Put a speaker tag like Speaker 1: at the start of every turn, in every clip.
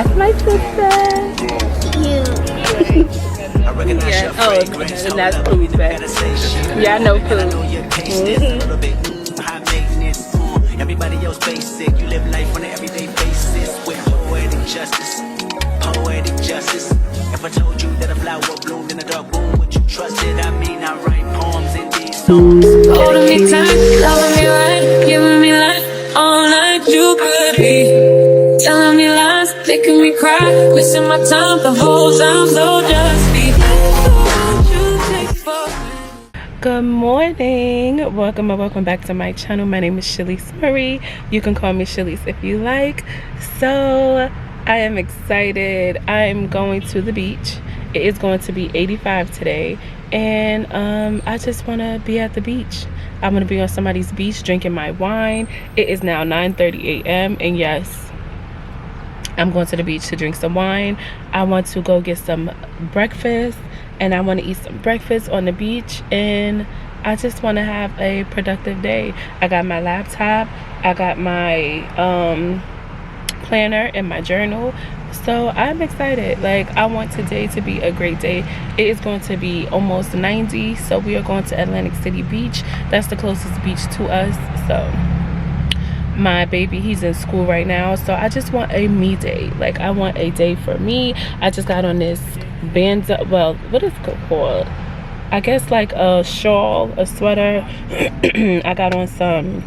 Speaker 1: That's my sister. Yeah. Oh, and that's food bag. Yeah, I know food.
Speaker 2: Everybody else basic. You live life on an everyday basis with poetic justice. Poetic justice. If I told you that a flower bloomed in a dark room, would you trust it? I mean, I write poems in these songs.
Speaker 3: Holding me tight, loving me right, giving me life all night. You could be telling me lies, making me cry, wasting my time the whole time. So just be.
Speaker 1: Good morning, welcome back to my channel. My name is Shleece Marie. You can call me Shleece if you like. So I am excited. I'm going to the beach. It is going to be 85 today, and I just want to be at the beach. I'm going to be on somebody's beach drinking my wine. It is now 9:30 a.m. and yes, I'm going to the beach to drink some wine. I want to go get some breakfast, and I want to eat some breakfast on the beach, and I just want to have a productive day. I got my laptop, I got my planner and my journal, so I'm excited. Like, I want today to be a great day. It is going to be almost 90, so we are going to Atlantic City Beach. That's the closest beach to us. So my baby, he's in school right now, so I just want a me day. Like, I want a day for me. I just got on this band, well, what is it called? I guess like a shawl, a sweater. I got on some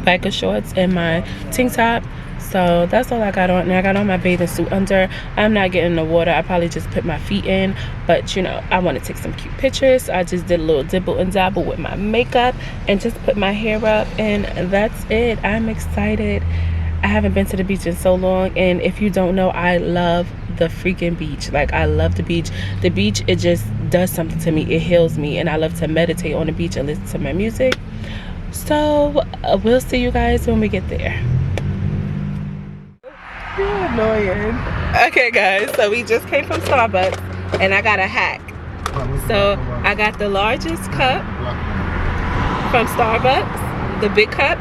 Speaker 1: biker shorts and my tank top. So that's all I got on. And I got on my bathing suit under. I'm not getting in the water. I probably just put my feet in, but you know, I want to take some cute pictures. So I just did a little dibble and dabble with my makeup and just put my hair up, and that's it. I'm excited. I haven't been to the beach in so long, and if you don't know, I love the freaking beach. Like, I love the beach. The beach, it just does something to me. It heals me, and I love to meditate on the beach and listen to my music. So we'll see you guys when we get there. You're annoying. Okay guys, so we just came from Starbucks and I got a hack. So I got the largest cup from Starbucks, the big cup,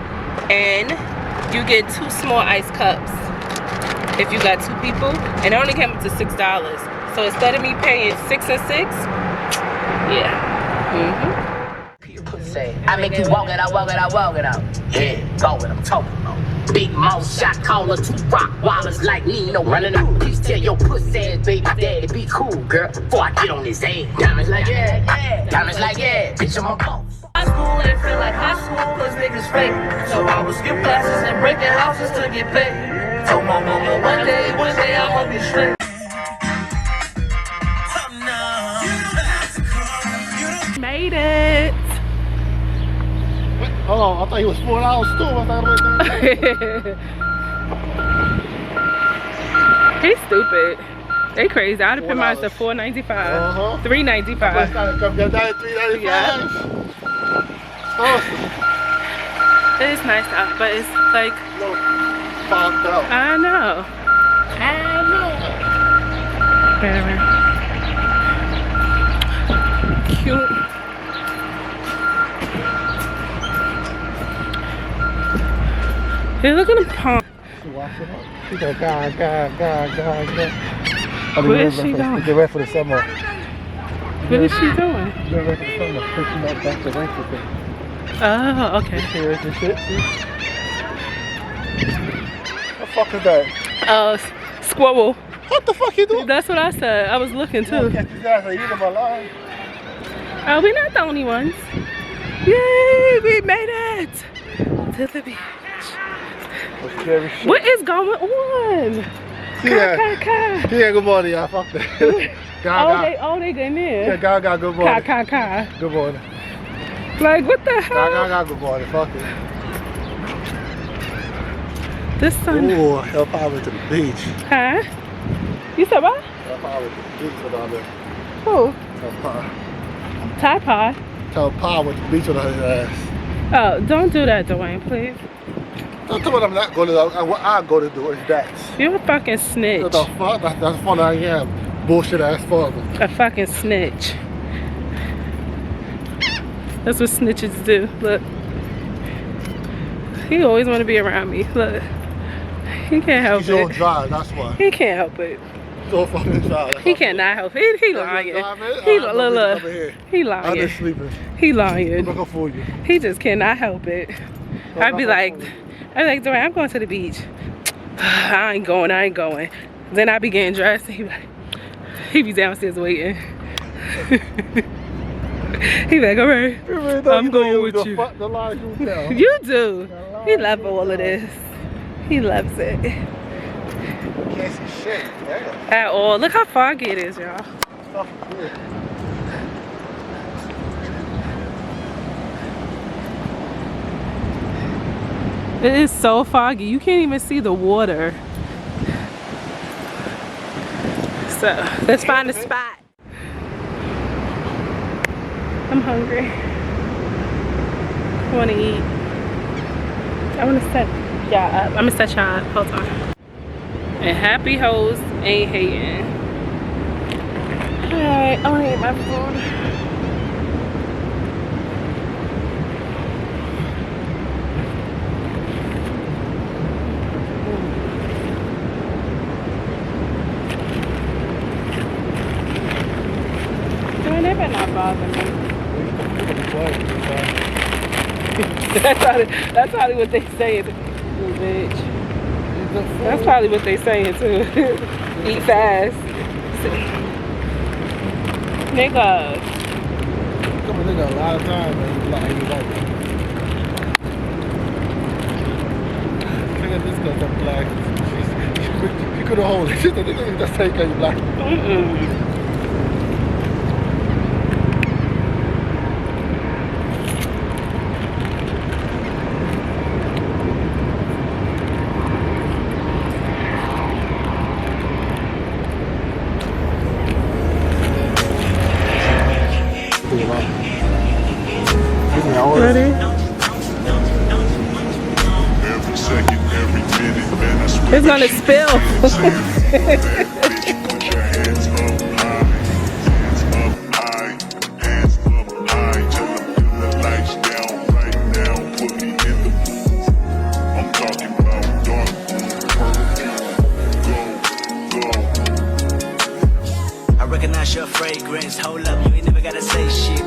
Speaker 1: and you get 2 small ice cups if you got 2 people, and it only came up to $6. So instead of me paying 6 and 6, yeah.
Speaker 4: I make you walk it out, walk it out, walk it out. Yeah, go what I'm talking about. Big mouth shot caller, 2 rock wallers like me, no running out. Please tell your pussy ass baby daddy be cool, girl, before I get on his ass. Diamonds like yeah, yeah. Diamonds like yeah, bitch, I'm a boss.
Speaker 5: High school ain't feel like high school, cause niggas fake. So I would skip classes and breaking houses to get paid. Told my mama one day I'ma be straight.
Speaker 1: Made it.
Speaker 6: Hold on, I thought he was $4 too. I thought it was
Speaker 1: He's stupid. They crazy. I'd have put mine to $4.95, $3.95.
Speaker 6: $3.95.
Speaker 1: Yeah.
Speaker 6: Awesome.
Speaker 1: It's nice out, but it's like
Speaker 6: Fucked up.
Speaker 1: I know. Cute. Hey, look at the pond.
Speaker 6: Wash it up. She go, God.
Speaker 1: What is she doing?
Speaker 6: Get ready for the summer.
Speaker 1: What is she doing?
Speaker 6: Get ready for the summer. Pushing that back to winter thing.
Speaker 1: Oh, okay.
Speaker 6: Here's the shit, see? What the fuck is that?
Speaker 1: Squirrel.
Speaker 6: What the fuck you doing?
Speaker 1: That's what I said. I was looking too.
Speaker 6: Catch his ass, you them alive.
Speaker 1: Oh, we're not the only ones. Yay, we made it to the beach. What is going on?
Speaker 6: Yeah, good morning, y'all. Fuck that.
Speaker 1: They good there.
Speaker 6: Yeah, Gaga, good morning. Good morning.
Speaker 1: Like, what the hell?
Speaker 6: Gaga, good morning. Fuck it.
Speaker 1: This sun.
Speaker 6: Ooh, help power to the beach.
Speaker 1: Huh? You said what?
Speaker 6: Help power to the beach with all that.
Speaker 1: Who?
Speaker 6: Help power.
Speaker 1: Tide Pod.
Speaker 6: Tell Pa with the beach on her ass.
Speaker 1: Oh, don't do that, Dwayne, please.
Speaker 6: Don't tell me what I'm not going to do. What I go to do is that.
Speaker 1: You're a fucking snitch.
Speaker 6: What the fuck? That's funny I am. Bullshit ass father.
Speaker 1: A fucking snitch. That's what snitches do. Look. He always want to be around me. Look. He can't help
Speaker 6: He's all
Speaker 1: it.
Speaker 6: dry, that's why.
Speaker 1: He can't help it.
Speaker 6: He's all fucking dry.
Speaker 1: He cannot help it. He lying. He look. He
Speaker 6: I'm
Speaker 1: lying.
Speaker 6: just sleeping.
Speaker 1: He
Speaker 6: I'm
Speaker 1: lying.
Speaker 6: looking for you.
Speaker 1: He just cannot help it. I'd be like, Dwayne, I'm going to the beach. I ain't going. Then I be getting dressed and he be downstairs waiting. He like, all right, I'm going with you.
Speaker 6: The lies you tell.
Speaker 1: You do. He loves all of this. He loves it.
Speaker 6: Can't see shit. Yeah.
Speaker 1: At all. Look how foggy it is, y'all.
Speaker 6: Stuff is weird.
Speaker 1: It is so foggy. You can't even see the water. So let's find a spot. I'm hungry. I want to eat. I want to set y'all up. I'm gonna set y'all up. Hold on. And happy hoes ain't hating. Alright, I want to eat my food. They better not bother me. That's probably what they saying, bitch. That's probably what they saying too. Eat fast. Nigga.
Speaker 6: Come on, nigga, a lot of time, man. You like it. Look at this girl, that black. She could have hold it. She said, nigga, just take her, you black.
Speaker 1: Ready? It's gonna spill.
Speaker 2: I recognize your fragrance. Hold up, you ain't never gotta say shit.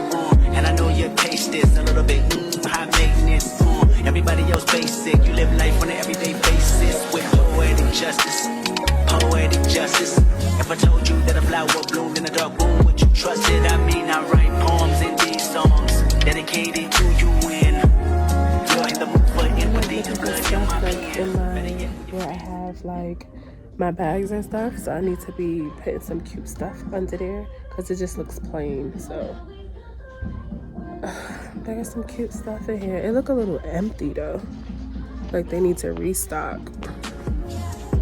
Speaker 2: And I know your taste is a little bit high maintenance. Everybody else basic. You live life on an everyday basis with poetic justice. Poetic justice. If I told you that a flower bloomed in a dark room, would you trust it? I mean, I write poems in these songs dedicated to you when you're in the mood for empathy. The blood in my pen.
Speaker 1: Where I have like my bags and stuff, so I need to be putting some cute stuff under there because it just looks plain. So there's some cute stuff in here. It look a little empty though, like they need to restock.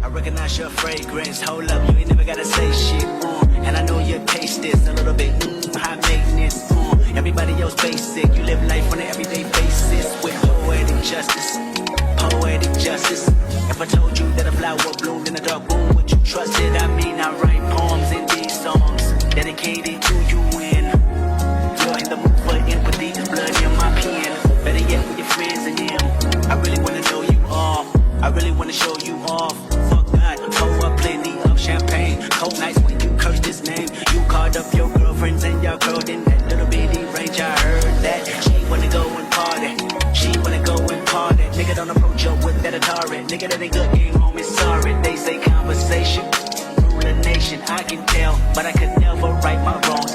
Speaker 2: I recognize your fragrance. Hold up, you ain't never gotta say shit. And I know your taste is a little bit high maintenance. Everybody else basic. You live life on an everyday basis with poetic justice. Poetic justice. If I told you that a flower bloomed in a dark room, would you trust it? I mean, I write poems in these songs dedicated to you when you're in the mood for empathy. The blood in my pen. Better yet with your friends and them. I really wanna know you all. I really wanna show you off. Fuck that, pour up plenty of champagne. Cold nights when you curse this name. You called up your girlfriends and your girl in that little bitty range. I heard that she wanna go and party. She wanna go and party. Nigga don't approach her with that Atari. Nigga that ain't good, ain't home is sorry. They say conversation rule a nation. I can tell, but I could never right my wrong.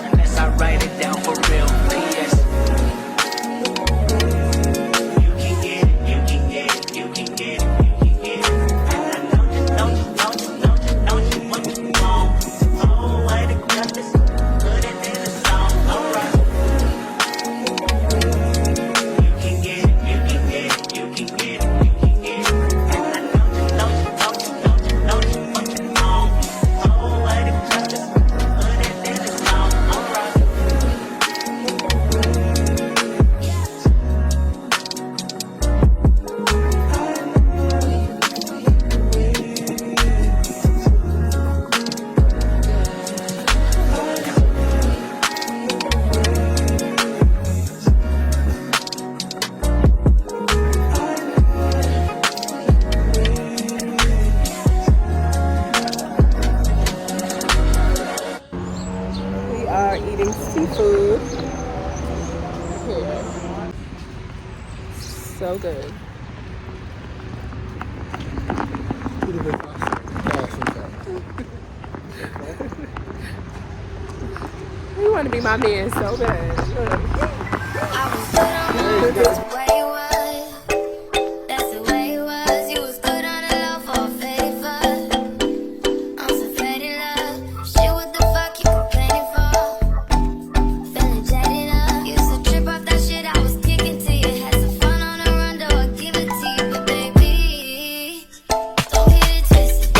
Speaker 1: seafood. Here. So good. You want to be my man so bad.
Speaker 3: That's the way it was. That's the way it was. You was good on the low for a favor. I'm so faded love. Shit, what the fuck you complaining for? Feeling jaded up. Used to trip off that shit I was kicking to you. Had some fun on the run, though I give it to you. But baby, don't get it twisted.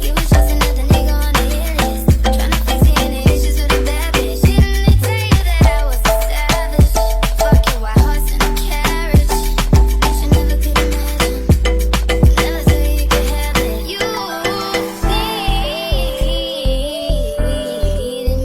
Speaker 3: You was just another nigga on the hit list. Tryna fix any issues with a bad bitch. Didn't they tell you that I was a savage? Fuck your white horse and a carriage. But you never could imagine. Never thought you could have it. You need me.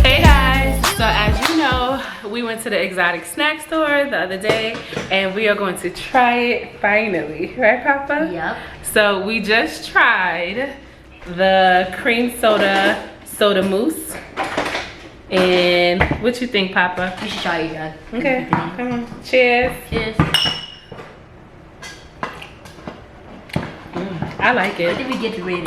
Speaker 1: Hey guys, so as you know, we went to the exotic snack store the other day and we are going to try it finally, right Papa?
Speaker 7: Yep.
Speaker 1: So we just tried the cream soda mousse. And what you think, Papa?
Speaker 7: You should try it again.
Speaker 1: Okay, come on. Cheers.
Speaker 7: Cheers.
Speaker 1: I like
Speaker 7: I
Speaker 1: it.
Speaker 7: think we get the rating.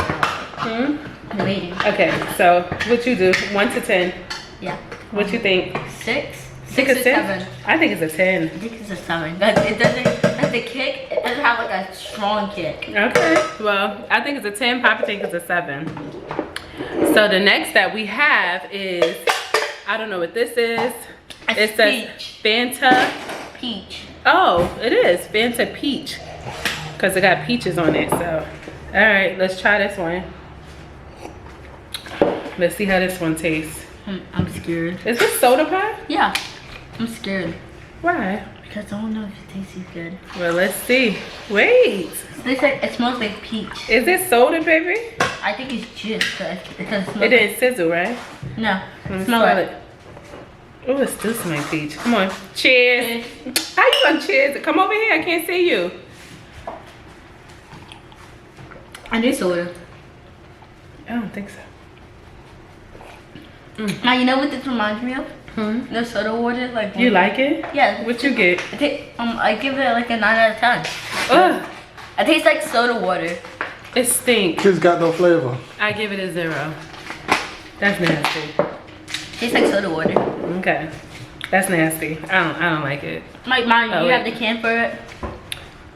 Speaker 7: The rating.
Speaker 1: Okay, so what you do? 1 to 10.
Speaker 7: Yeah.
Speaker 1: What you think?
Speaker 7: 6.
Speaker 1: Think
Speaker 7: 6
Speaker 1: a
Speaker 7: or
Speaker 1: 10?
Speaker 7: 7.
Speaker 1: I think it's a 10.
Speaker 7: I think it's a 7. But it doesn't, like the kick, it doesn't have like a strong kick.
Speaker 1: Okay, well, I think it's a 10. Papa thinks it's a 7. So the next that we have is, I don't know what this is. It says
Speaker 7: peach.
Speaker 1: Fanta.
Speaker 7: Peach.
Speaker 1: Oh, it is Fanta Peach. Because it got peaches on it, so. All right, let's try this one. Let's see how this one tastes.
Speaker 7: I'm scared.
Speaker 1: Is this soda pop?
Speaker 7: Yeah. I'm scared.
Speaker 1: Why?
Speaker 7: Because I don't know if it tastes good.
Speaker 1: Well, let's see. Wait.
Speaker 7: It smells like peach.
Speaker 1: Is this soda, baby?
Speaker 7: I think it's juice because it smells
Speaker 1: It didn't sizzle, right?
Speaker 7: No.
Speaker 1: Let me
Speaker 7: Smell it.
Speaker 1: Oh, it still smells like peach. Come on. Cheers. How you gonna cheers? Come over here. I can't see you.
Speaker 7: I need soda.
Speaker 1: I don't think so.
Speaker 7: Now you know what this reminds me of? The soda water, like
Speaker 1: You like it?
Speaker 7: Yeah.
Speaker 1: What you get?
Speaker 7: I give it like a 9 out of 10.
Speaker 1: Ugh,
Speaker 7: It tastes like soda water.
Speaker 1: it stinks.
Speaker 6: Kids got no flavor.
Speaker 1: I give it a 0. That's nasty.
Speaker 7: Tastes like soda water.
Speaker 1: Okay, that's nasty. I don't like it.
Speaker 7: Like mine,
Speaker 1: Oh,
Speaker 7: you
Speaker 1: wait.
Speaker 7: have the can for it.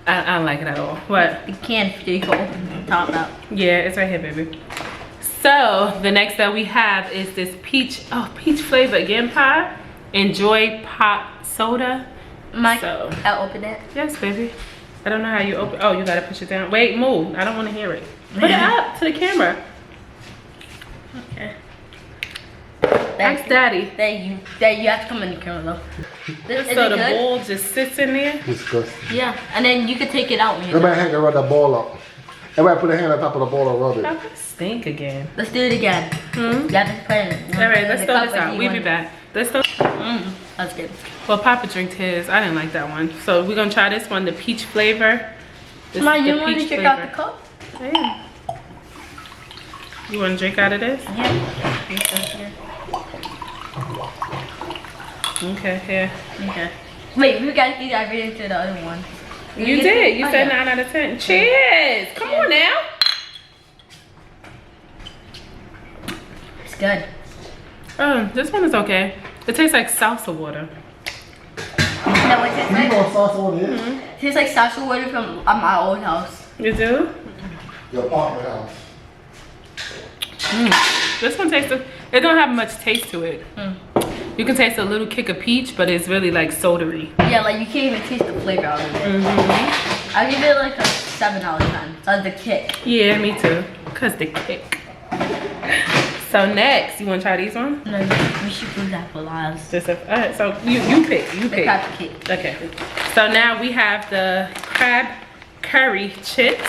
Speaker 1: I don't like it at all. What?
Speaker 7: The can so you can open the top out.
Speaker 1: Yeah, it's right here, baby. So the next that we have is this peach flavor again pie. Enjoy pop soda.
Speaker 7: Mike,
Speaker 1: So.
Speaker 7: I'll open it.
Speaker 1: Yes, baby. I don't know how you open. Oh, you gotta push it down. Wait, move. I don't want to hear it. Put it up to the camera.
Speaker 7: Okay.
Speaker 1: Ask Daddy.
Speaker 7: That you have to come in the camera though. Is
Speaker 1: So
Speaker 7: it
Speaker 1: the
Speaker 7: good?
Speaker 1: bowl just sits in there.
Speaker 6: Disgusting.
Speaker 7: Yeah, and then you can take it out when you're
Speaker 6: Everybody
Speaker 7: done.
Speaker 6: hand rub that ball up. Everybody put a hand on top of the ball and rub it.
Speaker 1: Papa stink again.
Speaker 7: Let's do it again. You have to put it.
Speaker 1: All right, let's throw this out. We'll be back. Let's throw.
Speaker 7: That's good.
Speaker 1: Well, Papa drank his. I didn't like that one. So we're gonna try this one, the peach flavor. This
Speaker 7: Mom,
Speaker 1: is
Speaker 7: you
Speaker 1: the
Speaker 7: want to
Speaker 1: peach
Speaker 7: check
Speaker 1: flavor.
Speaker 7: out the cup?
Speaker 1: Yeah. You want to drink out of this?
Speaker 7: Yeah.
Speaker 1: Okay, here.
Speaker 7: Okay. Wait, we gotta keep that video to the other one.
Speaker 1: You did. You
Speaker 7: Oh,
Speaker 1: said
Speaker 7: yeah.
Speaker 1: 9 out of 10. Cheers. Come on now.
Speaker 7: It's good.
Speaker 1: This one is okay. It tastes like salsa water.
Speaker 7: No, it tastes
Speaker 6: You
Speaker 7: like,
Speaker 6: know what salsa water is?
Speaker 7: it tastes like salsa water from my old house.
Speaker 1: You do?
Speaker 6: Your apartment house.
Speaker 1: This one tastes, it don't have much taste to it. You can taste a little kick of peach, but it's really like soda-y.
Speaker 7: Yeah, like you can't even taste the flavor out of it. I'll give it like a 7 out of 10. That's the kick.
Speaker 1: Yeah, me too. Cause the kick. So next, you want to try these ones?
Speaker 7: No, we should do that for lives.
Speaker 1: Alright, so you pick. You
Speaker 7: The
Speaker 1: pick.
Speaker 7: crab cake.
Speaker 1: Okay. So now we have the crab curry chips.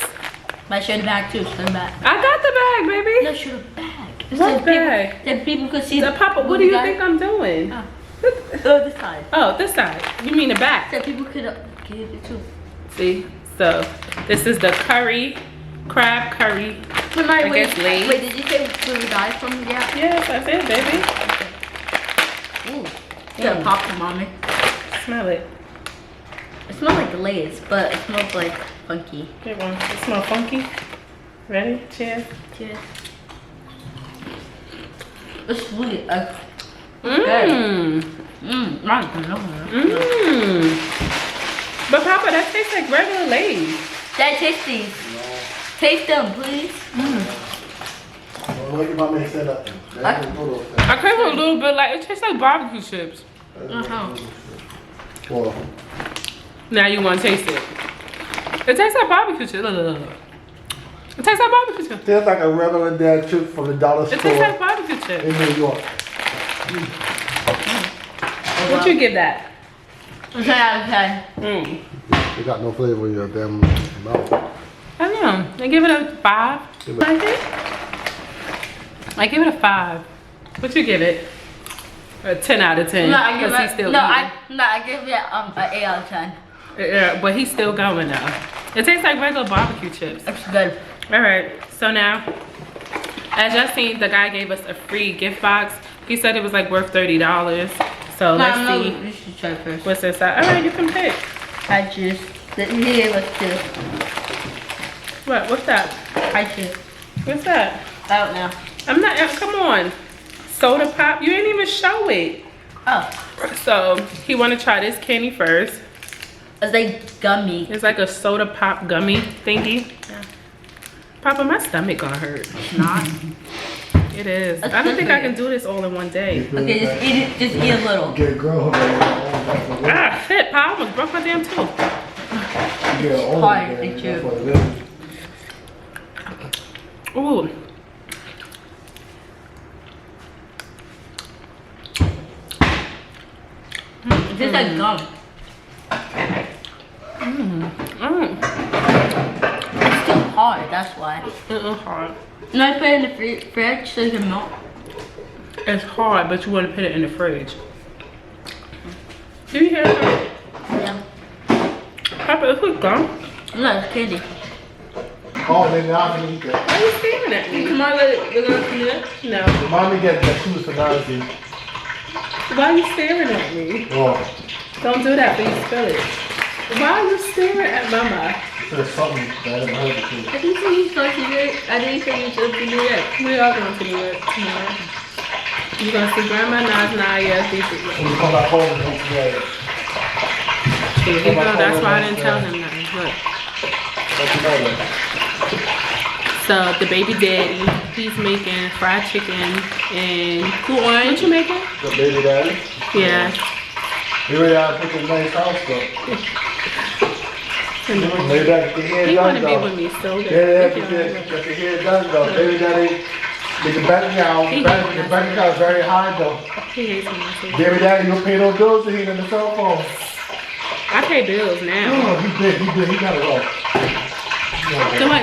Speaker 7: But show the bag too. Show the bag.
Speaker 1: I got the bag, baby.
Speaker 7: No, show the bag.
Speaker 1: What bag?
Speaker 7: That people could see.
Speaker 1: The Papa, what do you think I'm doing?
Speaker 7: Oh, this side.
Speaker 1: Oh, this side. You mean the back?
Speaker 7: That people could get it too.
Speaker 1: See? So this is the curry, crab curry.
Speaker 7: But
Speaker 1: I guess Lay's.
Speaker 7: wait, did you say where we got it from? Yeah.
Speaker 1: Yes, that's it, baby.
Speaker 7: Ooh. You gotta pop them on me.
Speaker 1: Smell it.
Speaker 7: It smells like Lay's, but it smells like funky.
Speaker 1: Get one. It smells funky. Ready? Cheers.
Speaker 7: Cheers. It's sweet.
Speaker 1: Mmm.
Speaker 7: Not good.
Speaker 1: Mmm. But Papa, that tastes like regular Lay's.
Speaker 7: Dad, taste these. Taste them, please.
Speaker 6: Look at my man set up.
Speaker 1: I crave a little bit like, it tastes like barbecue chips.
Speaker 6: Well,
Speaker 1: Now you want to taste it. It tastes like barbecue chips. Look, look, look. It tastes like barbecue chips.
Speaker 6: tastes like a regular dad chip from the dollar
Speaker 1: It
Speaker 6: store
Speaker 1: tastes like barbecue chips.
Speaker 6: in New York.
Speaker 1: What you give that?
Speaker 7: 10 out of 10.
Speaker 6: They got no flavor in your damn mouth.
Speaker 1: I don't know. I give it a 5.
Speaker 6: Give it-
Speaker 1: I think. I give it a 5. What you give it? A 10 out of 10.
Speaker 7: No, I give
Speaker 1: 'cause he's
Speaker 7: it.
Speaker 1: still
Speaker 7: No,
Speaker 1: eating.
Speaker 7: I give it an 8 out of 10.
Speaker 1: Yeah, but he's still going now. It tastes like regular barbecue chips.
Speaker 7: It's good.
Speaker 1: All right, so now, as y'all seen, the guy gave us a free gift box. He said it was like worth $30. So let's see
Speaker 7: You should try first.
Speaker 1: what's inside. All right, you can pick.
Speaker 7: I choose. He gave us 2.
Speaker 1: What? What's that?
Speaker 7: I choose.
Speaker 1: What's that?
Speaker 7: I don't know.
Speaker 1: I'm not. Come on. Soda pop. You didn't even show it.
Speaker 7: Oh,
Speaker 1: So he want to try this candy first.
Speaker 7: it's like gummy.
Speaker 1: It's like a soda pop gummy thingy.
Speaker 7: Yeah.
Speaker 1: Papa, my stomach gonna hurt.
Speaker 7: It's not.
Speaker 1: It is.
Speaker 7: That's
Speaker 1: I don't
Speaker 7: good
Speaker 1: think
Speaker 7: for
Speaker 1: I can
Speaker 7: you.
Speaker 1: do this all in one day.
Speaker 7: Okay, just eat it. Just eat a little.
Speaker 6: Get a girl.
Speaker 1: Ah, shit, Pa, I almost broke my damn tooth.
Speaker 6: Get
Speaker 7: hard,
Speaker 6: hard.
Speaker 7: ain't you?
Speaker 6: That's what it is.
Speaker 1: Ooh.
Speaker 7: It's just like gum. It's too hard, that's why.
Speaker 1: It's hard.
Speaker 7: No, I put it in the fridge so it can melt.
Speaker 1: It's hard, but you want to put it in the fridge. Do you hear that?
Speaker 7: Yeah.
Speaker 1: Papa, this is gum.
Speaker 7: No, it's candy.
Speaker 6: Oh, then now I can eat that.
Speaker 1: Why are you staring at me?
Speaker 7: Come on, we're gonna do it.
Speaker 1: No.
Speaker 6: Mommy get the shoes for Nancy.
Speaker 1: Why are you staring at me?
Speaker 6: Oh,
Speaker 1: Don't do that, please spill it. Why are you staring at Mama?
Speaker 6: there's something that I haven't heard before.
Speaker 7: I didn't say you supposed to do it. I didn't say you supposed to do it.
Speaker 1: We are going to do it tomorrow. You're going to see Grandma, Nas, Naya,
Speaker 6: When you come back home and eat together.
Speaker 1: That's why I didn't tell him nothing. Look.
Speaker 6: Let you know that.
Speaker 1: So the baby daddy, he's making fried chicken and what you making?
Speaker 6: The baby daddy.
Speaker 1: Yeah.
Speaker 6: He really had to put this nice house though. Maybe that get your hair
Speaker 1: He
Speaker 6: done
Speaker 1: want to be
Speaker 6: though.
Speaker 1: with me so
Speaker 6: Yeah,
Speaker 1: bad.
Speaker 6: get your hair done though. Baby daddy, the bank account is very high though.
Speaker 1: He hates when I say that.
Speaker 6: Baby daddy, you don't pay no bills to him on the cell phone.
Speaker 1: I pay bills now.
Speaker 6: Oh, he got it all.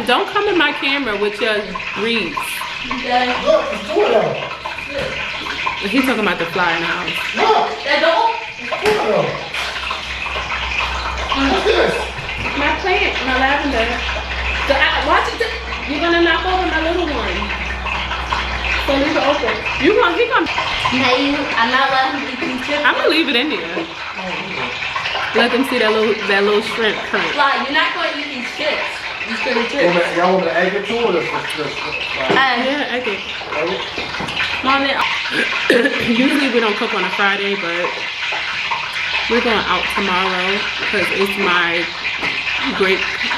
Speaker 1: Don't come in my camera with your grease.
Speaker 6: Look, it's two of them.
Speaker 1: He's talking about the fly in the house.
Speaker 6: Look,
Speaker 7: That don't.
Speaker 6: two of them. What's this?
Speaker 1: My plant, my lavender. Watch it. You're gonna knock over my little one. You gonna, he gonna,
Speaker 7: I'm not letting him eat these chips.
Speaker 1: I'm gonna leave it in there. Let them see that little shrimp current.
Speaker 7: Fly, you're not going to eat these chips. These pretty chips.
Speaker 6: Y'all want me to egg it too or just
Speaker 1: Yeah, egg it. Mom, usually we don't cook on a Friday, but we're going out tomorrow because it's my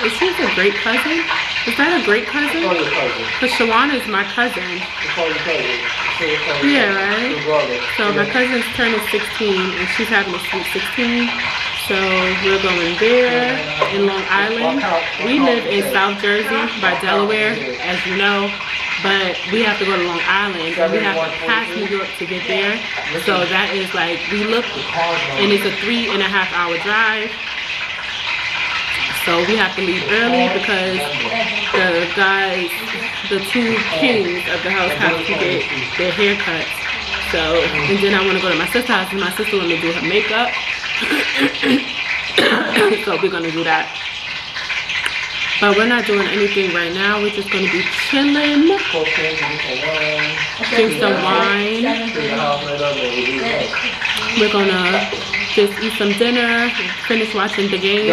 Speaker 1: is she a great cousin? Is that a great cousin?
Speaker 6: Call your cousin.
Speaker 1: Because Shawana is my cousin.
Speaker 6: Call your cousin.
Speaker 1: Yeah, right? So my cousin's turning 16 and she's having a sweet 16. So we're going there in Long Island. We live in South Jersey by Delaware, as you know. But we have to go to Long Island and we have to pass New York to get there. So that is like, we look, and it's a 3.5-hour drive. So we have to leave early because the guys, the two kings of the house have to get their haircuts. So, and then I want to go to my sister's house and my sister want to do her makeup. So we're going to do that. But we're not doing anything right now. We're just going to be chilling. Drink some wine. We're going to just eat some dinner. Finish watching the game.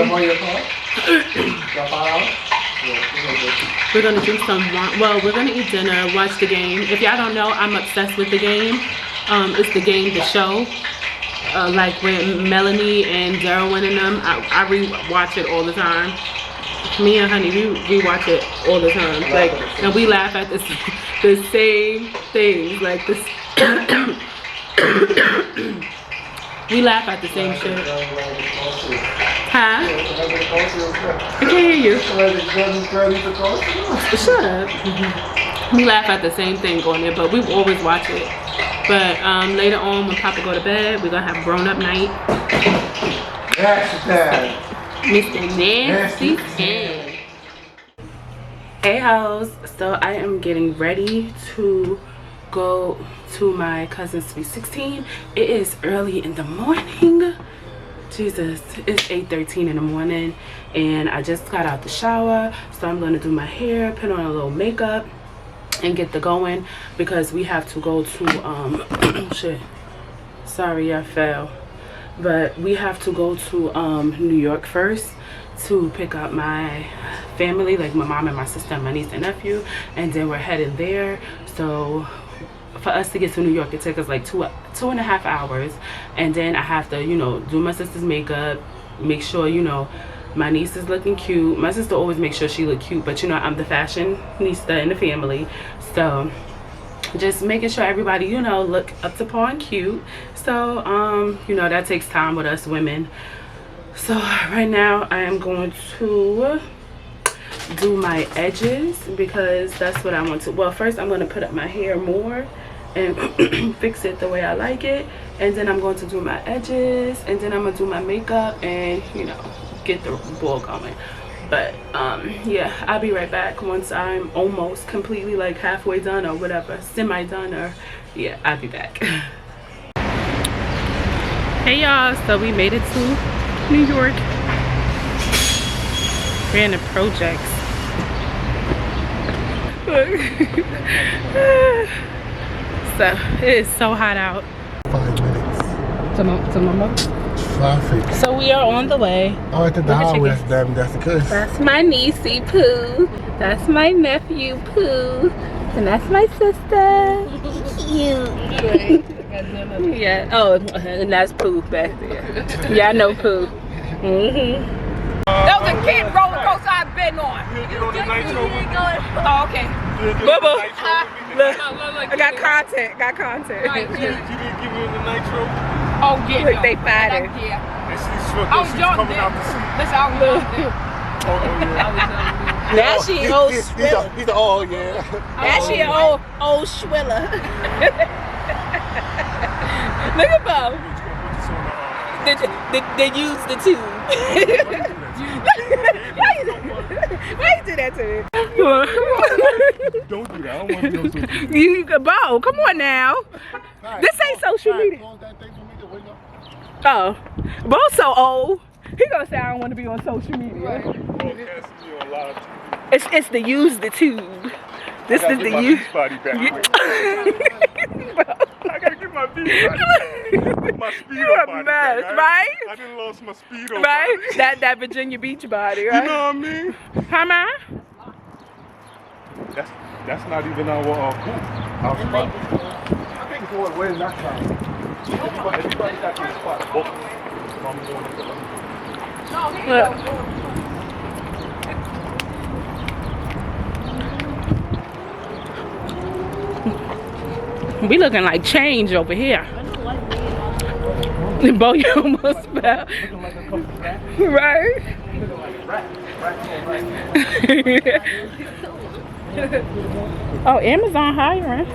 Speaker 1: We're going to drink some wine. Well, we're going to eat dinner, watch the game. If y'all don't know, I'm obsessed with the game. It's the game, the show. Like when Melanie and Daryl went in them, I re-watch it all the time. Me and Honey, we watch it all the time. Like, and we laugh at the same things. Like this, we laugh at the same shit. Huh? I can't hear you. Shut up. We laugh at the same thing going there, but we always watch it. But later on, when Papa go to bed, we're gonna have grown-up night. Mr. Nasty Ted. Hey house, so I am getting ready to go to my cousin's sweet 16. It is early in the morning. Jesus, it's 8:13 in the morning and I just got out the shower, so I'm gonna do my hair, put on a little makeup and get the going because we have to go to shit, sorry I fell, but we have to go to New York first to pick up my family, like my mom and my sister and my niece and nephew, and then we're heading there. So for us to get to New York, it takes us like 2.5 hours, and then I have to, you know, do my sister's makeup, make sure, you know, my niece is looking cute. My sister always makes sure she look cute, but you know, I'm the fashionista in the family, so just making sure everybody, you know, look up to par and cute. So you know, that takes time with us women. So right now I am going to do my edges because that's what I want to. Well, first I'm going to put up my hair more and fix it the way I like it, and then I'm going to do my edges, and then I'm going to do my makeup and, you know, get the ball going. But yeah, I'll be right back once I'm almost completely like halfway done or whatever, semi done, or yeah, I'll be back. Hey y'all, so we made it to New York. We're in the projects. So it is so hot out.
Speaker 6: 5 minutes.
Speaker 1: To Mama.
Speaker 6: Traffic.
Speaker 1: So we are on the way.
Speaker 6: Oh, at the highway. That's the case.
Speaker 1: That's my niecey Pooh. That's my nephew Pooh. And that's my sister. Yeah. Oh, and that's Pooh back there. Yeah, I know Pooh.
Speaker 8: That was a kid roller coaster I've been on.
Speaker 6: You get on the nitro with me?
Speaker 8: Oh, okay.
Speaker 1: Bubba. Look,
Speaker 8: Look,
Speaker 1: I got content. Got content.
Speaker 8: Right,
Speaker 6: You didn't give me the nitro?
Speaker 8: Oh, yeah.
Speaker 1: Look, they fighting.
Speaker 8: Yeah.
Speaker 6: And she's
Speaker 8: I was young
Speaker 6: coming
Speaker 8: then.
Speaker 6: out the seat.
Speaker 8: Listen, I was young then.
Speaker 6: Oh, yeah.
Speaker 1: Now she old
Speaker 6: He's
Speaker 1: Swiller.
Speaker 6: the oh, yeah.
Speaker 1: Now she an old Swiller. Look at Bo. They use the tube. Why you do that to me?
Speaker 6: Don't do that. I don't want to be on social media.
Speaker 1: You, Bo, come on now. This ain't social media. Oh, Bo's so old. He gonna say I don't want to be on social media. It's the use the tube. This is the use.
Speaker 6: I gotta get my beach body. My speedo
Speaker 8: You a
Speaker 6: body
Speaker 8: mess,
Speaker 6: back.
Speaker 8: right?
Speaker 6: I done lost my speedo
Speaker 8: Right?
Speaker 6: body.
Speaker 8: That Virginia Beach body, right?
Speaker 6: You know what I mean?
Speaker 8: Huh, man?
Speaker 6: That's not even our spot. I think it's going way that time. Everybody got their spot. I'm going to
Speaker 8: Look. We looking like change over here. Bo, you almost fell. Right? Oh, Amazon hiring.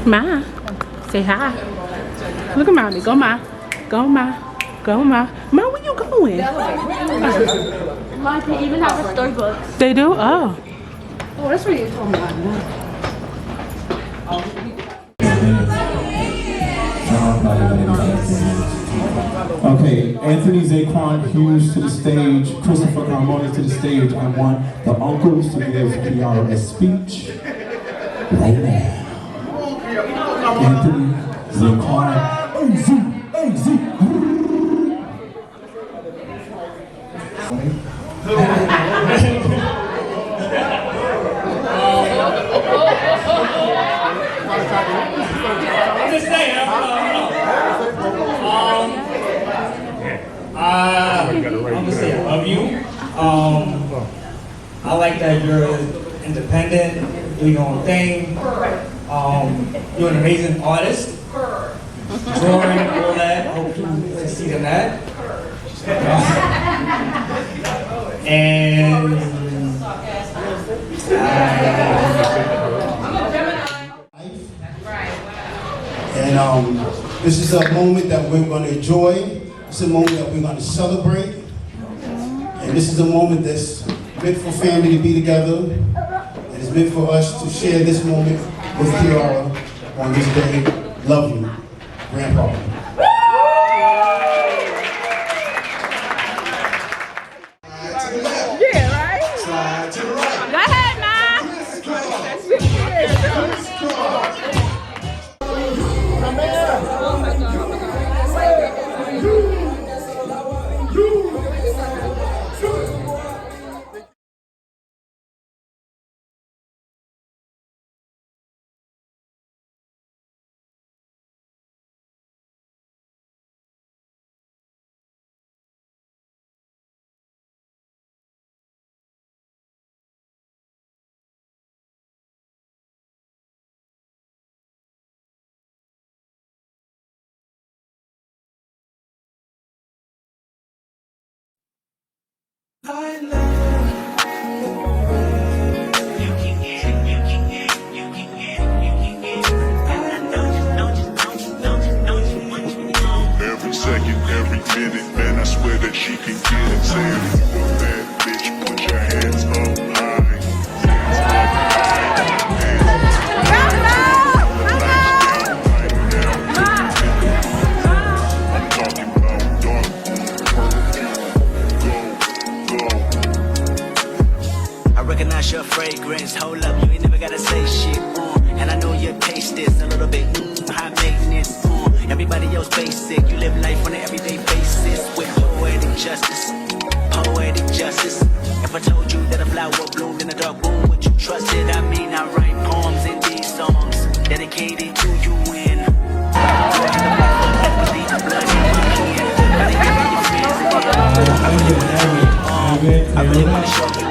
Speaker 8: Ma, say hi. Look at mommy. Go, Ma. Go, Ma. Go, Ma. Ma, where you going?
Speaker 7: Mom, they even have a Starbucks.
Speaker 8: They do? Oh.
Speaker 7: Oh, that's what you're talking about.
Speaker 9: Okay, Anthony Zaquan Hughes to the stage, Christopher Carmona to the stage. I want the uncles to give Kiara a speech right now. Anthony Zaquan.
Speaker 10: I'm gonna say I love you. I like that you're independent, do your own thing. You're an amazing artist. Drawing, all that. I hope you succeed in that.
Speaker 9: And this is a moment that we're going to enjoy. It's a moment that we're going to celebrate. And this is a moment that's meant for family to be together. And it's meant for us to share this moment with Kiara on this day. Love you, Grandpa.
Speaker 8: Yeah, right?
Speaker 9: Slide to the right.
Speaker 8: Go ahead, Ma.
Speaker 11: Every second, every minute, man, I swear that she can get it. Say if you a bad bitch, put your hands up high. I'm talking about dark perfume. Go.
Speaker 2: I recognize your fragrance. Hold up, you ain't never gotta say shit. And I know your taste is a little bit high maintenance. Everybody else basic. You live life on an everyday basis with poetic justice. Poetic justice. If I told you that a flower bloomed in a dark room, would you trust it? I mean, I write poems in these songs dedicated to you. And I really want to show you